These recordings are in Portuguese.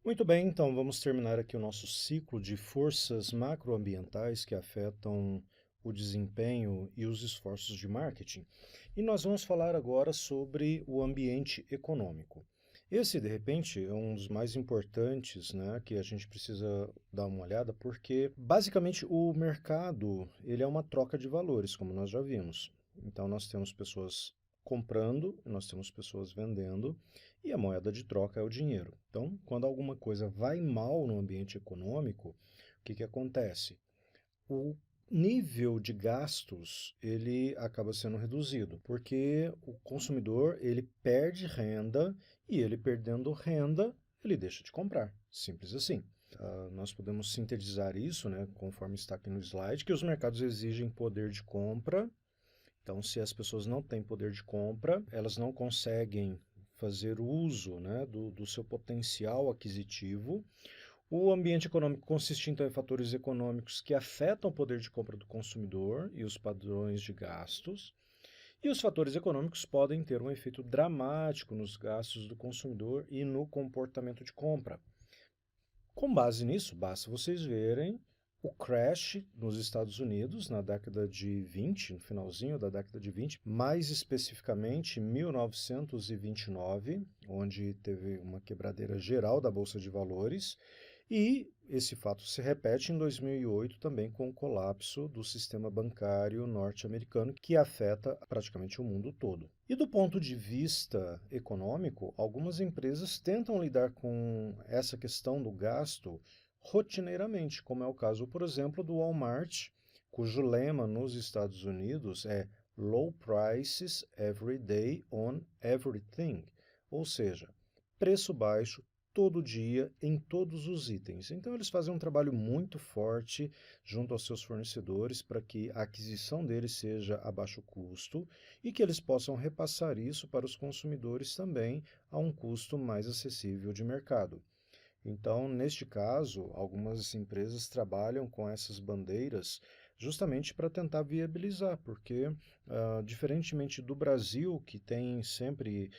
Muito bem, então vamos terminar aqui o nosso ciclo de forças macroambientais que afetam o desempenho e os esforços de marketing. E nós vamos falar agora sobre o ambiente econômico. Esse, de repente, é um dos mais importantes, né, que a gente precisa dar uma olhada, porque basicamente o mercado, ele é uma troca de valores, como nós já vimos. Então nós temos pessoas comprando, nós temos pessoas vendendo, e a moeda de troca é o dinheiro. Então, quando alguma coisa vai mal no ambiente econômico, o que que acontece? O nível de gastos ele acaba sendo reduzido, porque o consumidor ele perde renda e ele perdendo renda, ele deixa de comprar. Simples assim. Nós podemos sintetizar isso, né, conforme está aqui no slide, que os mercados exigem poder de compra. Então, se as pessoas não têm poder de compra, elas não conseguem fazer uso, né, do seu potencial aquisitivo. O ambiente econômico consiste, então, em fatores econômicos que afetam o poder de compra do consumidor e os padrões de gastos. E os fatores econômicos podem ter um efeito dramático nos gastos do consumidor e no comportamento de compra. Com base nisso, basta vocês verem o crash nos Estados Unidos na década de 20, no finalzinho da década de 20, mais especificamente em 1929, onde teve uma quebradeira geral da Bolsa de Valores, e esse fato se repete em 2008 também com o colapso do sistema bancário norte-americano, que afeta praticamente o mundo todo. E do ponto de vista econômico, algumas empresas tentam lidar com essa questão do gasto rotineiramente, como é o caso, por exemplo, do Walmart, cujo lema nos Estados Unidos é Low Prices Every Day on Everything, ou seja, preço baixo todo dia em todos os itens. Então eles fazem um trabalho muito forte junto aos seus fornecedores para que a aquisição deles seja a baixo custo e que eles possam repassar isso para os consumidores também a um custo mais acessível de mercado. Então, neste caso, algumas empresas trabalham com essas bandeiras justamente para tentar viabilizar, porque, diferentemente do Brasil, que tem sempre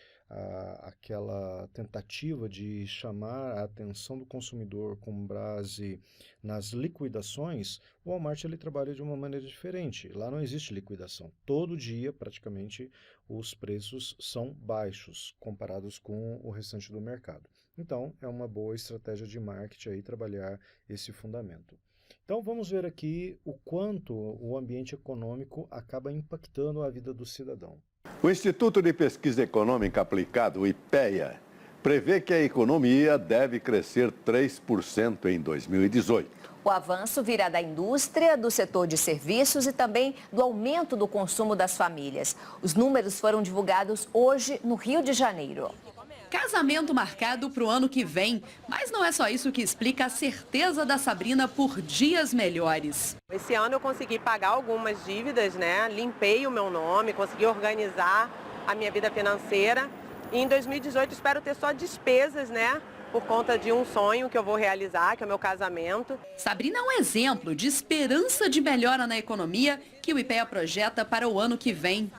aquela tentativa de chamar a atenção do consumidor com base nas liquidações, o Walmart ele trabalha de uma maneira diferente. Lá não existe liquidação. Todo dia, praticamente, os preços são baixos comparados com o restante do mercado. Então, é uma boa estratégia de marketing aí trabalhar esse fundamento. Então, vamos ver aqui o quanto o ambiente econômico acaba impactando a vida do cidadão. O Instituto de Pesquisa Econômica Aplicada, o IPEA, prevê que a economia deve crescer 3% em 2018. O avanço virá da indústria, do setor de serviços e também do aumento do consumo das famílias. Os números foram divulgados hoje no Rio de Janeiro. Casamento marcado para o ano que vem, mas não é só isso que explica a certeza da Sabrina por dias melhores. Esse ano eu consegui pagar algumas dívidas, né? Limpei o meu nome, consegui organizar a minha vida financeira. E em 2018 espero ter só despesas, né? Por conta de um sonho que eu vou realizar, que é o meu casamento. Sabrina é um exemplo de esperança de melhora na economia que o IPEA projeta para o ano que vem.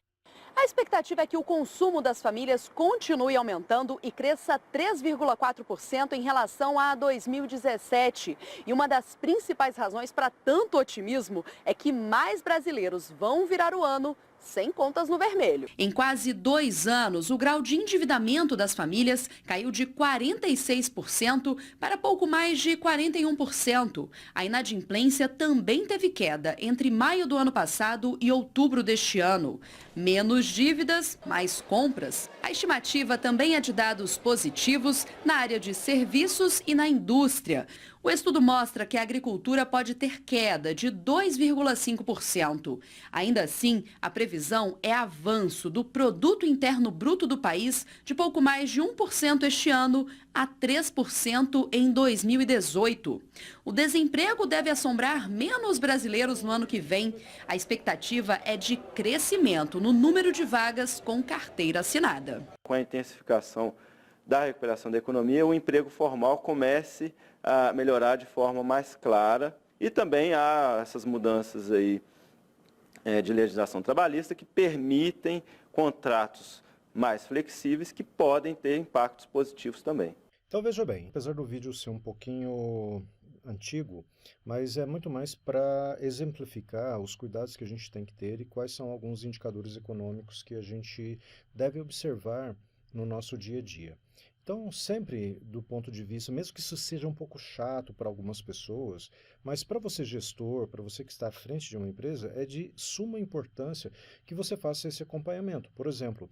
A expectativa é que o consumo das famílias continue aumentando e cresça 3,4% em relação a 2017. E uma das principais razões para tanto otimismo é que mais brasileiros vão virar o ano sem contas no vermelho. Em quase 2 anos, o grau de endividamento das famílias caiu de 46% para pouco mais de 41%. A inadimplência também teve queda entre maio do ano passado e outubro deste ano. Menos dívidas, mais compras. A estimativa também é de dados positivos na área de serviços e na indústria. O estudo mostra que a agricultura pode ter queda de 2,5%. Ainda assim, a previsão é avanço do Produto Interno Bruto do país de pouco mais de 1% este ano a 3% em 2018. O desemprego deve assombrar menos brasileiros no ano que vem. A expectativa é de crescimento no número de vagas com carteira assinada. Com a intensificação da recuperação da economia, o emprego formal comece a melhorar de forma mais clara e também há essas mudanças aí de legislação trabalhista que permitem contratos mais flexíveis que podem ter impactos positivos também. Então veja bem, apesar do vídeo ser um pouquinho antigo, mas é muito mais para exemplificar os cuidados que a gente tem que ter e quais são alguns indicadores econômicos que a gente deve observar no nosso dia a dia. Então, sempre do ponto de vista, mesmo que isso seja um pouco chato para algumas pessoas, mas para você gestor, para você que está à frente de uma empresa, é de suma importância que você faça esse acompanhamento. Por exemplo,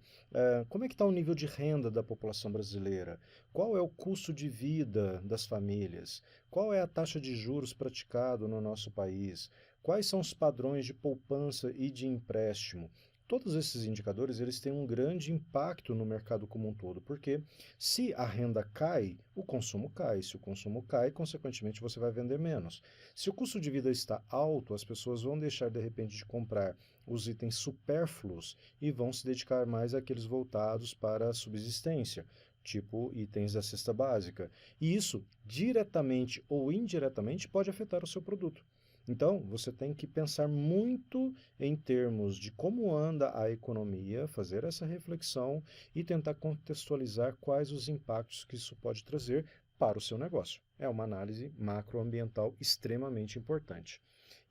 como é que está o nível de renda da população brasileira? Qual é o custo de vida das famílias? Qual é a taxa de juros praticado no nosso país? Quais são os padrões de poupança e de empréstimo? Todos esses indicadores, eles têm um grande impacto no mercado como um todo, porque se a renda cai, o consumo cai. Se o consumo cai, consequentemente, você vai vender menos. Se o custo de vida está alto, as pessoas vão deixar, de repente, de comprar os itens supérfluos e vão se dedicar mais àqueles voltados para a subsistência, tipo itens da cesta básica. E isso, diretamente ou indiretamente, pode afetar o seu produto. Então, você tem que pensar muito em termos de como anda a economia, fazer essa reflexão e tentar contextualizar quais os impactos que isso pode trazer para o seu negócio. É uma análise macroambiental extremamente importante.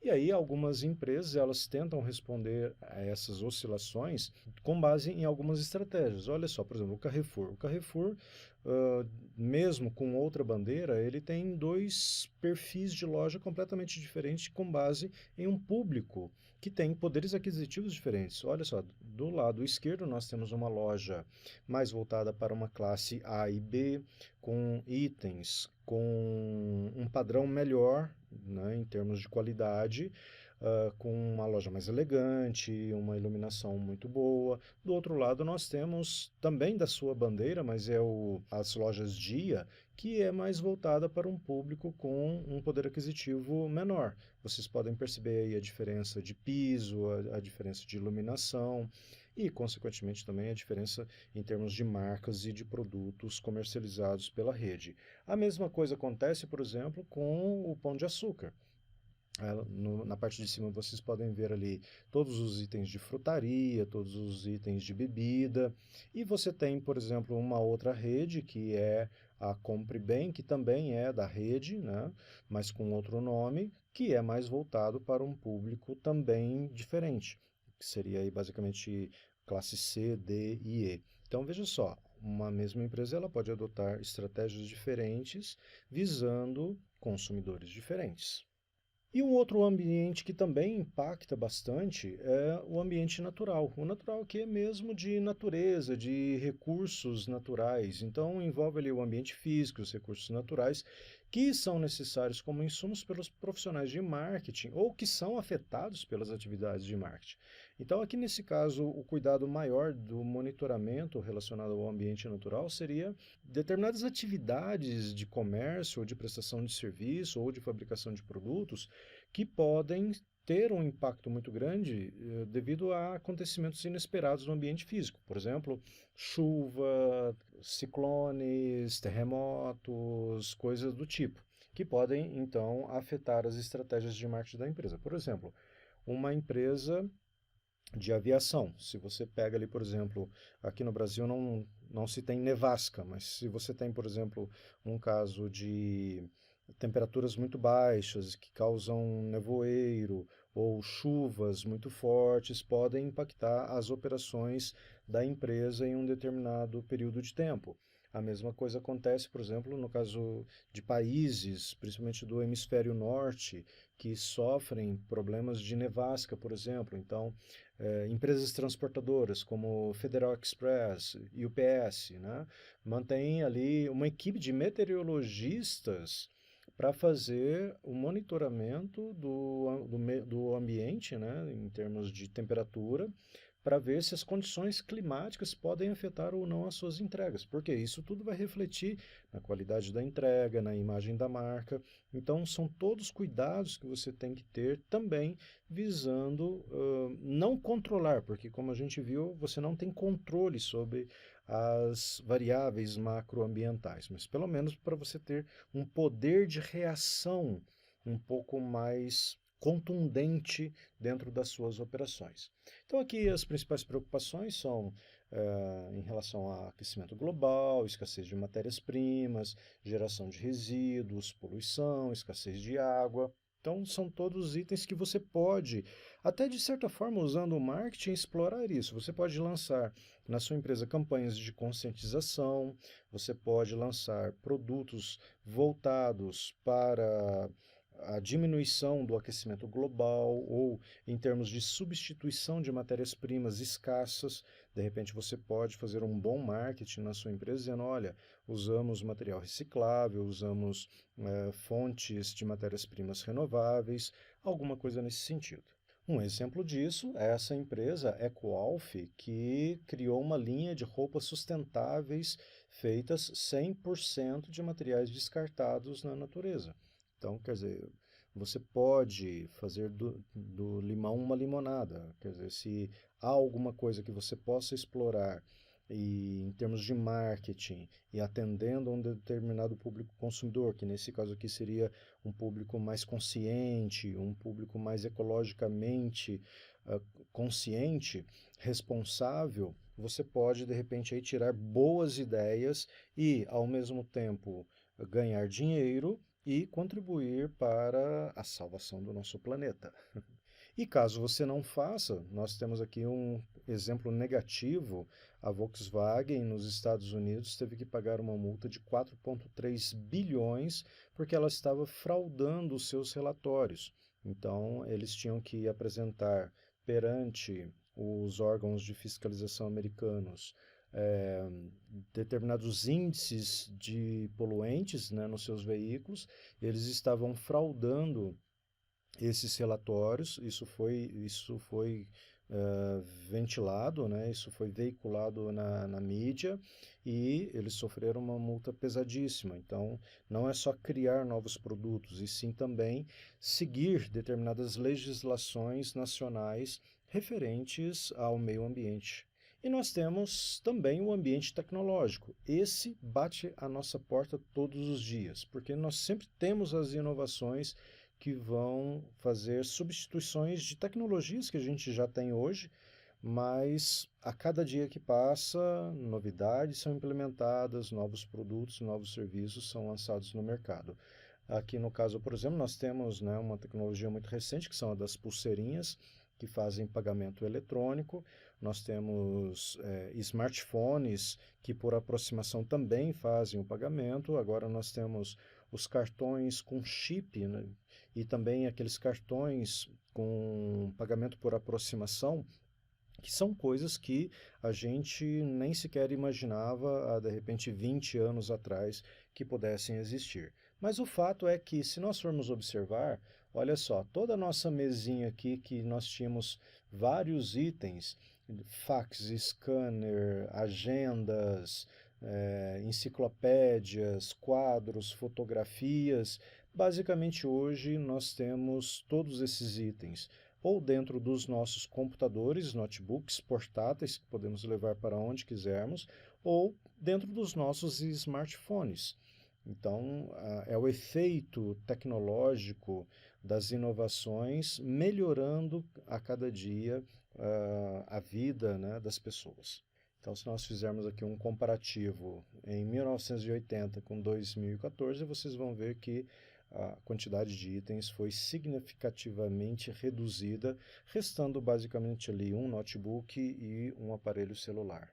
E aí, algumas empresas, elas tentam responder a essas oscilações com base em algumas estratégias. Olha só, por exemplo, o Carrefour. O Carrefour, mesmo com outra bandeira, ele tem dois perfis de loja completamente diferentes com base em um público que tem poderes aquisitivos diferentes. Olha só, do lado esquerdo nós temos uma loja mais voltada para uma classe A e B, com itens com um padrão melhor, né, em termos de qualidade, com uma loja mais elegante, uma iluminação muito boa. Do outro lado, nós temos também da sua bandeira, mas as lojas Dia, que é mais voltada para um público com um poder aquisitivo menor. Vocês podem perceber aí a diferença de piso, a diferença de iluminação e, consequentemente, também a diferença em termos de marcas e de produtos comercializados pela rede. A mesma coisa acontece, por exemplo, com o Pão de Açúcar. Na parte de cima vocês podem ver ali todos os itens de frutaria, todos os itens de bebida. E você tem, por exemplo, uma outra rede que é a Compre Bem, que também é da rede, né, mas com outro nome, que é mais voltado para um público também diferente, que seria aí basicamente classe C, D e E. Então veja só, uma mesma empresa ela pode adotar estratégias diferentes visando consumidores diferentes. E um outro ambiente que também impacta bastante é o ambiente natural. O natural que é mesmo de natureza, de recursos naturais. Então envolve ali o ambiente físico, os recursos naturais, que são necessários como insumos pelos profissionais de marketing ou que são afetados pelas atividades de marketing. Então aqui nesse caso o cuidado maior do monitoramento relacionado ao ambiente natural seria determinadas atividades de comércio ou de prestação de serviço ou de fabricação de produtos que podem ter um impacto muito grande devido a acontecimentos inesperados no ambiente físico. Por exemplo, chuva, ciclones, terremotos, coisas do tipo, que podem, então, afetar as estratégias de marketing da empresa. Por exemplo, uma empresa de aviação. Se você pega ali, por exemplo, aqui no Brasil não se tem nevasca, mas se você tem, por exemplo, um caso de temperaturas muito baixas que causam nevoeiro ou chuvas muito fortes podem impactar as operações da empresa em um determinado período de tempo. A mesma coisa acontece, por exemplo, no caso de países, principalmente do hemisfério norte, que sofrem problemas de nevasca, por exemplo. Então, empresas transportadoras como Federal Express e UPS, né, mantêm ali uma equipe de meteorologistas para fazer o monitoramento do ambiente, né, em termos de temperatura, para ver se as condições climáticas podem afetar ou não as suas entregas, porque isso tudo vai refletir na qualidade da entrega, na imagem da marca. Então, são todos cuidados que você tem que ter também visando não controlar, porque como a gente viu, você não tem controle sobre as variáveis macroambientais, mas pelo menos para você ter um poder de reação um pouco mais contundente dentro das suas operações. Então aqui as principais preocupações são em relação a aquecimento global, escassez de matérias-primas, geração de resíduos, poluição, escassez de água. Então, são todos itens que você pode, até de certa forma, usando o marketing, explorar isso. Você pode lançar na sua empresa campanhas de conscientização, você pode lançar produtos voltados para a diminuição do aquecimento global ou em termos de substituição de matérias-primas escassas. De repente você pode fazer um bom marketing na sua empresa dizendo, olha, usamos material reciclável, usamos fontes de matérias-primas renováveis, alguma coisa nesse sentido. Um exemplo disso é essa empresa EcoAlf, que criou uma linha de roupas sustentáveis feitas 100% de materiais descartados na natureza. Então, quer dizer, você pode fazer do limão uma limonada. Quer dizer, se há alguma coisa que você possa explorar e em termos de marketing e atendendo a um determinado público consumidor, que nesse caso aqui seria um público mais consciente, um público mais ecologicamente consciente, responsável, você pode de repente aí tirar boas ideias e ao mesmo tempo ganhar dinheiro e contribuir para a salvação do nosso planeta. E caso você não faça, nós temos aqui um exemplo negativo. A Volkswagen nos Estados Unidos teve que pagar uma multa de 4,3 bilhões porque ela estava fraudando os seus relatórios. Então, eles tinham que apresentar perante os órgãos de fiscalização americanos determinados índices de poluentes, né, nos seus veículos. Eles estavam fraudando esses relatórios, isso foi ventilado, né, isso foi veiculado na mídia e eles sofreram uma multa pesadíssima. Então, não é só criar novos produtos, e sim também seguir determinadas legislações nacionais referentes ao meio ambiente. E nós temos também o ambiente tecnológico. Esse bate a nossa porta todos os dias, porque nós sempre temos as inovações que vão fazer substituições de tecnologias que a gente já tem hoje, mas a cada dia que passa, novidades são implementadas, novos produtos, novos serviços são lançados no mercado. Aqui no caso, por exemplo, nós temos, né, uma tecnologia muito recente, que são a das pulseirinhas, que fazem pagamento eletrônico. Nós temos smartphones que por aproximação também fazem o pagamento. Agora nós temos os cartões com chip, né? E também aqueles cartões com pagamento por aproximação, que são coisas que a gente nem sequer imaginava há, de repente, 20 anos atrás que pudessem existir. Mas o fato é que, se nós formos observar, olha só, toda a nossa mesinha aqui, que nós tínhamos vários itens, fax, scanner, agendas, enciclopédias, quadros, fotografias, basicamente hoje nós temos todos esses itens ou dentro dos nossos computadores, notebooks portáteis, que podemos levar para onde quisermos, ou dentro dos nossos smartphones. Então, é o efeito tecnológico das inovações melhorando a cada dia a vida, né, das pessoas. Então, se nós fizermos aqui um comparativo em 1980 com 2014, vocês vão ver que a quantidade de itens foi significativamente reduzida, restando basicamente ali um notebook e um aparelho celular.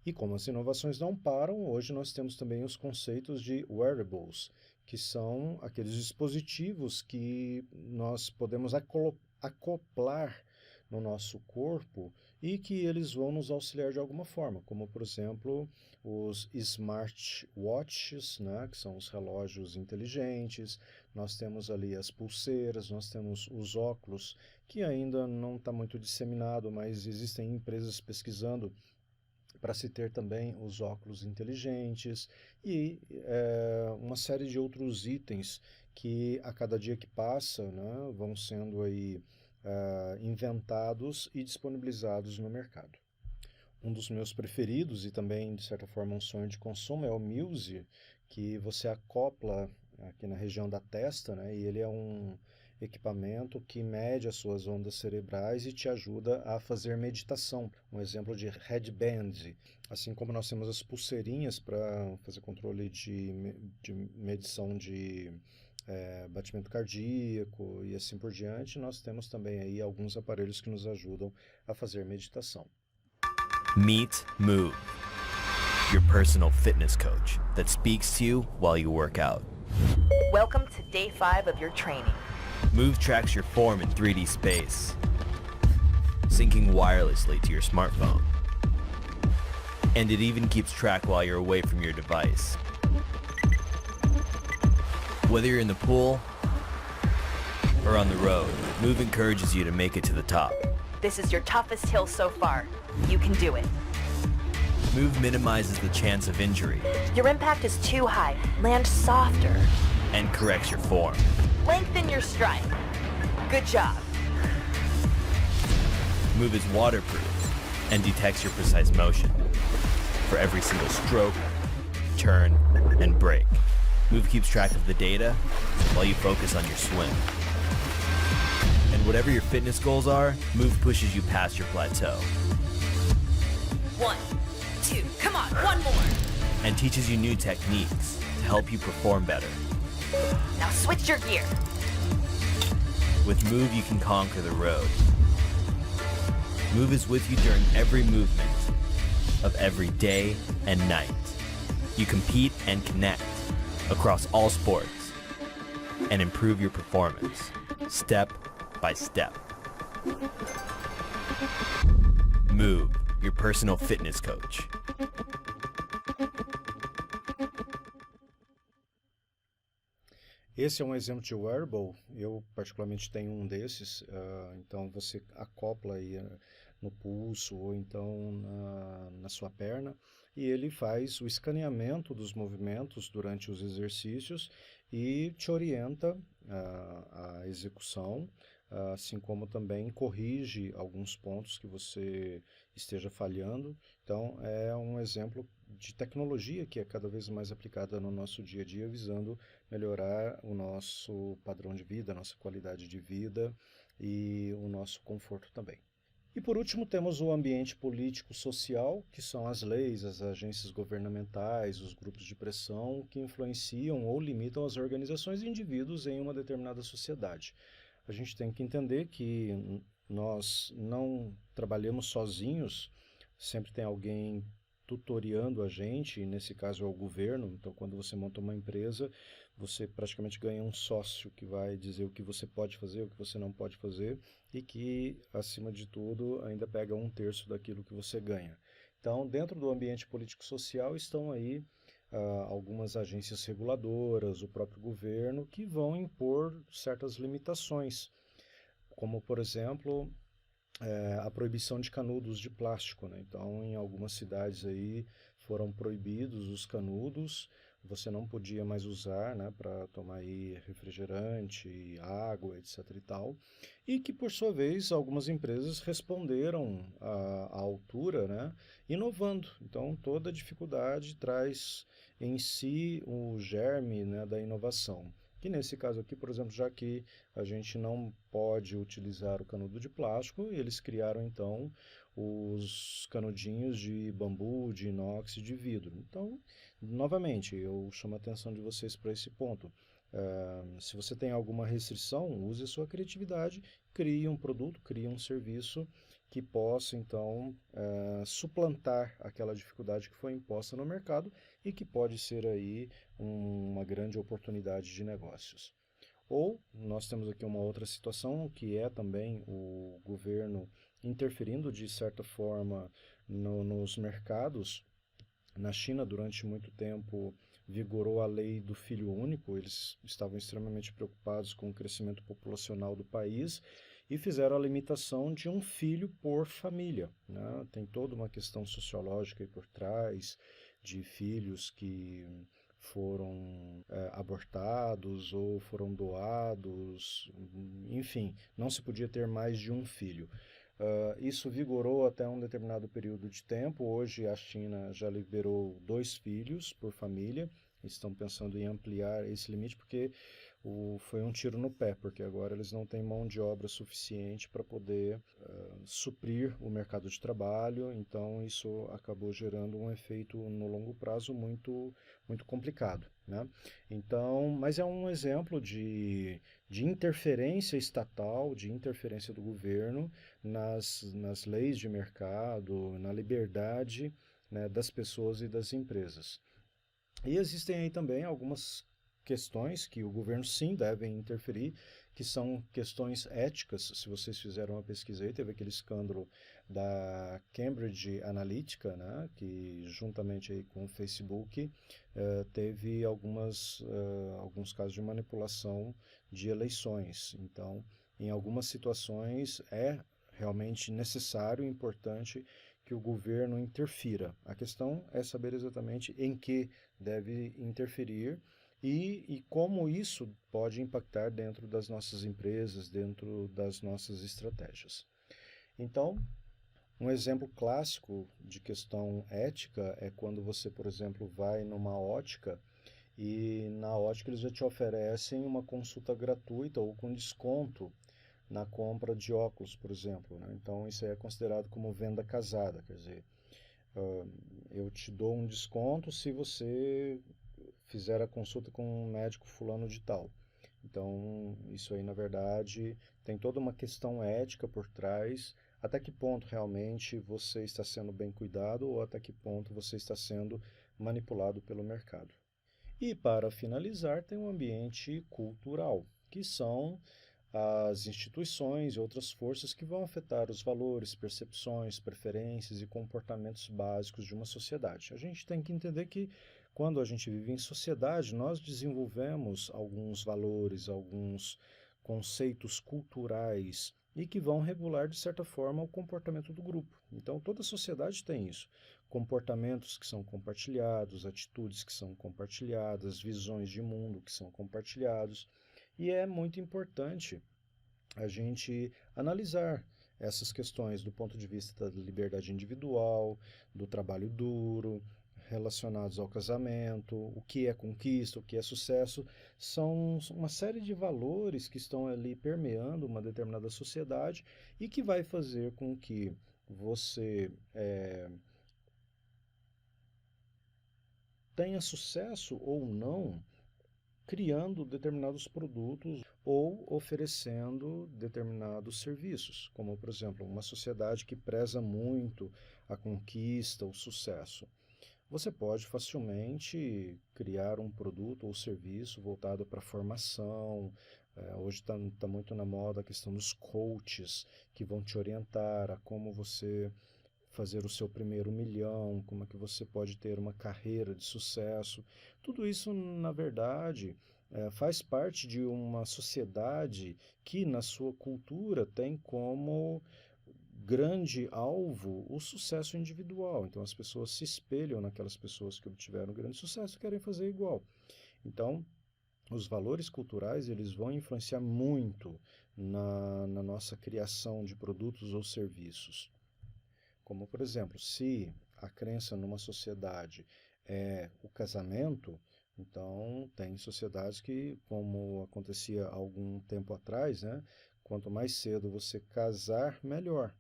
E como as inovações não param, hoje nós temos também os conceitos de wearables, que são aqueles dispositivos que nós podemos acoplar no nosso corpo e que eles vão nos auxiliar de alguma forma, como por exemplo os smartwatches, né, que são os relógios inteligentes. Nós temos ali as pulseiras, nós temos os óculos, que ainda não está muito disseminado, mas existem empresas pesquisando para se ter também os óculos inteligentes e uma série de outros itens que a cada dia que passa, né, vão sendo aí inventados e disponibilizados no mercado. Um dos meus preferidos e também, de certa forma, um sonho de consumo é o Muse, que você acopla aqui na região da testa, né, e ele é equipamento que mede as suas ondas cerebrais e te ajuda a fazer meditação. Um exemplo de headband, assim como nós temos as pulseirinhas para fazer controle de medição de batimento cardíaco e assim por diante, nós temos também aí alguns aparelhos que nos ajudam a fazer meditação. Meet Move, your personal fitness coach that speaks to you while you work out. Welcome to day 5 of your training. Move tracks your form in 3D space, syncing wirelessly to your smartphone. And it even keeps track while you're away from your device. Whether you're in the pool or on the road, Move encourages you to make it to the top. This is your toughest hill so far. You can do it. Move minimizes the chance of injury Your impact is too high. Land softer. and corrects your form. Lengthen your stride. Good job. Move is waterproof and detects your precise motion for every single stroke, turn, and break. Move keeps track of the data while you focus on your swim. And whatever your fitness goals are, Move pushes you past your plateau 1, 2, come on, one more. and teaches you new techniques to help you perform better. Now switch your gear. With Move, you can conquer the road. Move is with you during every movement of every day and night. You compete and connect across all sports and improve your performance step by step. Move, your personal fitness coach. Esse é um exemplo de wearable, eu particularmente tenho um desses, então você acopla aí no pulso ou então na sua perna e ele faz o escaneamento dos movimentos durante os exercícios e te orienta a execução, assim como também corrige alguns pontos que você esteja falhando. Então, é um exemplo de tecnologia que é cada vez mais aplicada no nosso dia a dia, visando melhorar o nosso padrão de vida, a nossa qualidade de vida e o nosso conforto também. E por último temos o ambiente político-social, que são as leis, as agências governamentais, os grupos de pressão que influenciam ou limitam as organizações e indivíduos em uma determinada sociedade. A gente tem que entender que nós não trabalhamos sozinhos, sempre tem alguém tutoriando a gente, e nesse caso é o governo. Então, quando você monta uma empresa, você praticamente ganha um sócio que vai dizer o que você pode fazer, o que você não pode fazer, e que, acima de tudo, ainda pega 1/3 daquilo que você ganha. Então, dentro do ambiente político-social estão aí algumas agências reguladoras, o próprio governo, que vão impor certas limitações, como, por exemplo, a proibição de canudos de plástico, né? Então, em algumas cidades aí foram proibidos os canudos, você não podia mais usar, né, para tomar aí refrigerante, água, etc. e tal, e que, por sua vez, algumas empresas responderam à altura, né, inovando. Então, toda dificuldade traz em si o germe, né, da inovação. Que nesse caso aqui, por exemplo, já que a gente não pode utilizar o canudo de plástico, eles criaram então os canudinhos de bambu, de inox e de vidro. Então, novamente, eu chamo a atenção de vocês para esse ponto. Se você tem alguma restrição, use a sua criatividade, crie um produto, crie um serviço que possa então suplantar aquela dificuldade que foi imposta no mercado e que pode ser aí uma grande oportunidade de negócios. Ou nós temos aqui uma outra situação que é também o governo interferindo de certa forma nos mercados. Na China, durante muito tempo, vigorou a lei do filho único. Eles estavam extremamente preocupados com o crescimento populacional do país e fizeram a limitação de um filho por família, né? Tem toda uma questão sociológica aí por trás, de filhos que foram abortados ou foram doados, enfim, não se podia ter mais de um filho. Isso vigorou até um determinado período de tempo. Hoje a China já liberou 2 filhos por família, estão pensando em ampliar esse limite porque foi um tiro no pé, porque agora eles não têm mão de obra suficiente para poder suprir o mercado de trabalho, então isso acabou gerando um efeito no longo prazo muito, muito complicado, né? Então, mas é um exemplo de interferência estatal, de interferência do governo nas leis de mercado, na liberdade, né, das pessoas e das empresas. E existem aí também algumas questões que o governo sim deve interferir, que são questões éticas. Se vocês fizeram uma pesquisa aí, teve aquele escândalo da Cambridge Analytica, né, que juntamente aí com o Facebook teve alguns casos de manipulação de eleições. Então, em algumas situações é realmente necessário e importante que o governo interfira. A questão é saber exatamente em que deve interferir e como isso pode impactar dentro das nossas empresas, dentro das nossas estratégias. Então, um exemplo clássico de questão ética é quando você, por exemplo, vai numa ótica e na ótica eles já te oferecem uma consulta gratuita ou com desconto na compra de óculos, por exemplo, né? Então, isso é considerado como venda casada, quer dizer, eu te dou um desconto se você fizer a consulta com um médico fulano de tal. Então, isso aí, na verdade, tem toda uma questão ética por trás, até que ponto realmente você está sendo bem cuidado ou até que ponto você está sendo manipulado pelo mercado. E, para finalizar, tem um ambiente cultural, que são as instituições e outras forças que vão afetar os valores, percepções, preferências e comportamentos básicos de uma sociedade. A gente tem que entender que quando a gente vive em sociedade, nós desenvolvemos alguns valores, alguns conceitos culturais e que vão regular, de certa forma, o comportamento do grupo. Então, toda sociedade tem isso. Comportamentos que são compartilhados, atitudes que são compartilhadas, visões de mundo que são compartilhados. E é muito importante a gente analisar essas questões do ponto de vista da liberdade individual, do trabalho duro, relacionados ao casamento, o que é conquista, o que é sucesso. São uma série de valores que estão ali permeando uma determinada sociedade e que vai fazer com que você tenha sucesso ou não criando determinados produtos ou oferecendo determinados serviços, como, por exemplo, uma sociedade que preza muito a conquista, o sucesso. Você pode facilmente criar um produto ou serviço voltado para a formação. Hoje está muito na moda a questão dos coaches, que vão te orientar a como você fazer o seu primeiro milhão, como é que você pode ter uma carreira de sucesso. Tudo isso, na verdade, faz parte de uma sociedade que, na sua cultura, tem como grande alvo o sucesso individual. Então, as pessoas se espelham naquelas pessoas que obtiveram grande sucesso e querem fazer igual. Então, os valores culturais eles vão influenciar muito na nossa criação de produtos ou serviços. Como, por exemplo, se a crença numa sociedade é o casamento, então tem sociedades que, como acontecia há algum tempo atrás, né, quanto mais cedo você casar, melhor.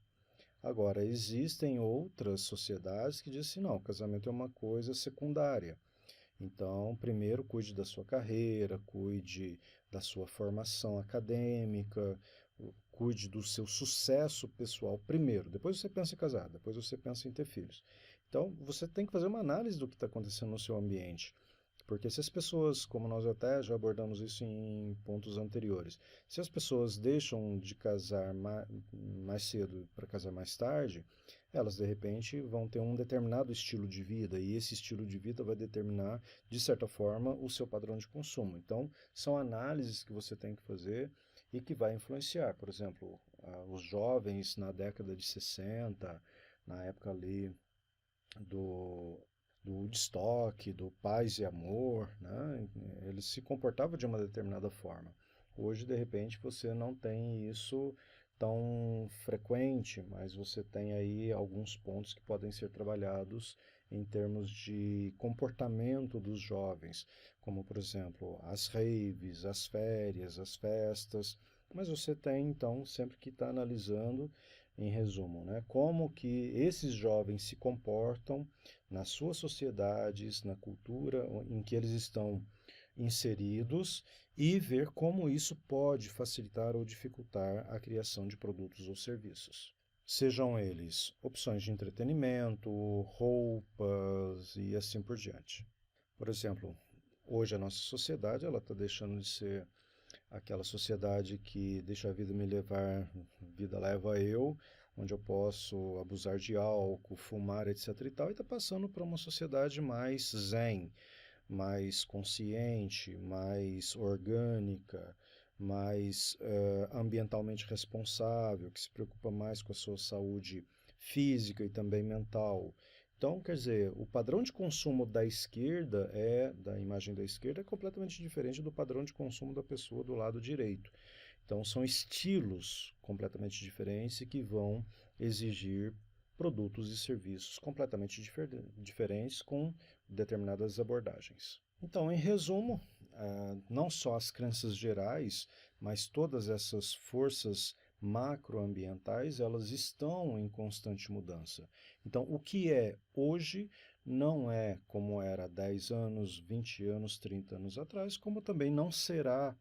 Agora, existem outras sociedades que dizem assim, não, o casamento é uma coisa secundária. Então, primeiro cuide da sua carreira, cuide da sua formação acadêmica, cuide do seu sucesso pessoal primeiro. Depois você pensa em casar, depois você pensa em ter filhos. Então, você tem que fazer uma análise do que está acontecendo no seu ambiente. Porque se as pessoas, como nós até já abordamos isso em pontos anteriores, se as pessoas deixam de casar mais cedo para casar mais tarde, elas de repente vão ter um determinado estilo de vida e esse estilo de vida vai determinar, de certa forma, o seu padrão de consumo. Então, são análises que você tem que fazer e que vai influenciar. Por exemplo, os jovens na década de 60, na época ali do Woodstock, do Paz e Amor, né? Eles se comportavam de uma determinada forma. Hoje, de repente, você não tem isso tão frequente, mas você tem aí alguns pontos que podem ser trabalhados em termos de comportamento dos jovens, como, por exemplo, as raves, as férias, as festas, mas você tem, então, sempre que estar analisando, em resumo, né, como que esses jovens se comportam nas suas sociedades, na cultura em que eles estão inseridos e ver como isso pode facilitar ou dificultar a criação de produtos ou serviços. Sejam eles opções de entretenimento, roupas e assim por diante. Por exemplo, hoje a nossa sociedade está deixando de ser aquela sociedade que deixa a vida me levar, vida leva eu, onde eu posso abusar de álcool, fumar, etc. e tal, e está passando para uma sociedade mais zen, mais consciente, mais orgânica, mais ambientalmente responsável, que se preocupa mais com a sua saúde física e também mental. Então, quer dizer, o padrão de consumo da esquerda, da imagem da esquerda, é completamente diferente do padrão de consumo da pessoa do lado direito. Então, são estilos completamente diferentes e que vão exigir produtos e serviços completamente diferentes com determinadas abordagens. Então, em resumo, não só as crenças gerais, mas todas essas forças macroambientais, elas estão em constante mudança. Então, o que é hoje não é como era há 10 anos, 20 anos, 30 anos atrás, como também não será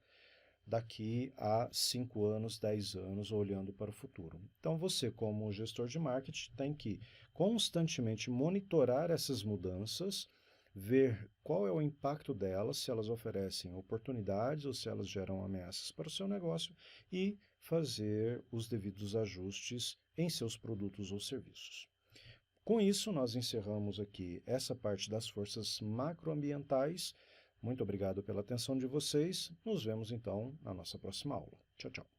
daqui a 5 anos, 10 anos, olhando para o futuro. Então, você, como gestor de marketing, tem que constantemente monitorar essas mudanças, ver qual é o impacto delas, se elas oferecem oportunidades ou se elas geram ameaças para o seu negócio e fazer os devidos ajustes em seus produtos ou serviços. Com isso, nós encerramos aqui essa parte das forças macroambientais. Muito obrigado pela atenção de vocês. Nos vemos então na nossa próxima aula. Tchau, tchau.